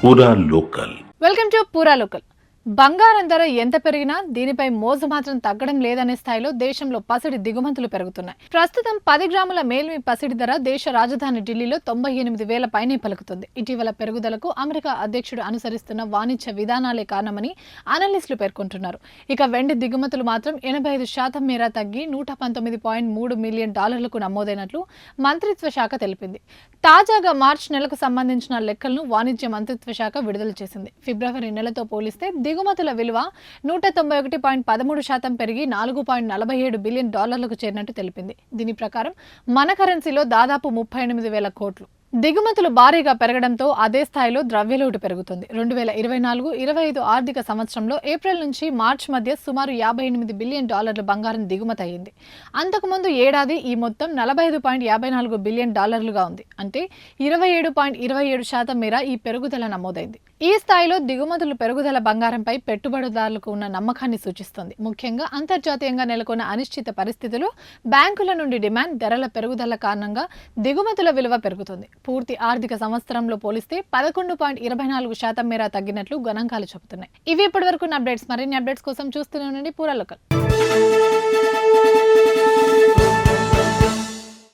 పూరా local. Welcome to పూరా local. బంగారం ధర ఎంత పెరిగినా దీనిపై మోజు మాత్రం తగ్గడం లేదనే స్థాయిలో దేశంలో పసిడి దిగుమతులు పెరుగుతున్నాయి. ప్రస్తుతం 10 గ్రాముల మేల్మి పసిడి ధర దేశ రాజధాని ఢిల్లీలో 98,000 పైనే పలుకుతుంది. ఇటీవల పెరుగుదలకు అమెరికా అధ్యక్షుడు అనుసరిస్తున్న వాణిజ్య విధానాలే కారణమని అనలిస్టులు పేర్కొంటున్నారు. ఇక వెండి దిగుమతులు మాత్రం 85% మేర తగ్గి $119.3 మిలియన్ నమోదైనట్లు మంత్రిత్వ శాఖ తెలిపింది. తాజాగా మార్చి నెలకు సంబంధించిన లెక్కలను వాణిజ్య మంత్రిత్వ శాఖ విడుదల చేసింది. ఫిబ్రవరి నెలతో పోలిస్తే దిగుమతుల విలువ 191.13% పెరిగి $4.47 బిలియన్ చేరినట్టు తెలిపింది. దీని ప్రకారం మన కరెన్సీలో దాదాపు 38,000 కోట్లు. దిగుమతులు భారీగా పెరగడంతో అదే స్థాయిలో ద్రవ్యలోటు పెరుగుతుంది. 2024-25 ఆర్థిక సంవత్సరంలో ఏప్రిల్ నుంచి మార్చి మధ్య సుమారు $58 బిలియన్ బంగారం దిగుమతి అయింది. అంతకుముందు ఏడాది ఈ మొత్తం $45.54 బిలియన్ ఉంది. అంటే 27.27% మేర ఈ పెరుగుదల నమోదైంది. ఈ స్థాయిలో దిగుమతులు పెరుగుదల బంగారంపై పెట్టుబడిదారులకు ఉన్న నమ్మకాన్ని సూచిస్తుంది. ముఖ్యంగా అంతర్జాతీయంగా నెలకొన్న అనిశ్చిత పరిస్థితులు, బ్యాంకుల నుండి డిమాండ్, ధరల పెరుగుదల కారణంగా దిగుమతుల విలువ పెరుగుతుంది. పూర్తి ఆర్థిక సంవత్సరంలో పోలిస్తే 11.24% మేర తగ్గినట్లు గణాంకాలు చెబుతున్నాయి. ఇవి ఇప్పటివరకు అప్డేట్స్. మరిన్ని అప్డేట్స్ కోసం చూస్తూనే ఉండండి పూరా లోకల్.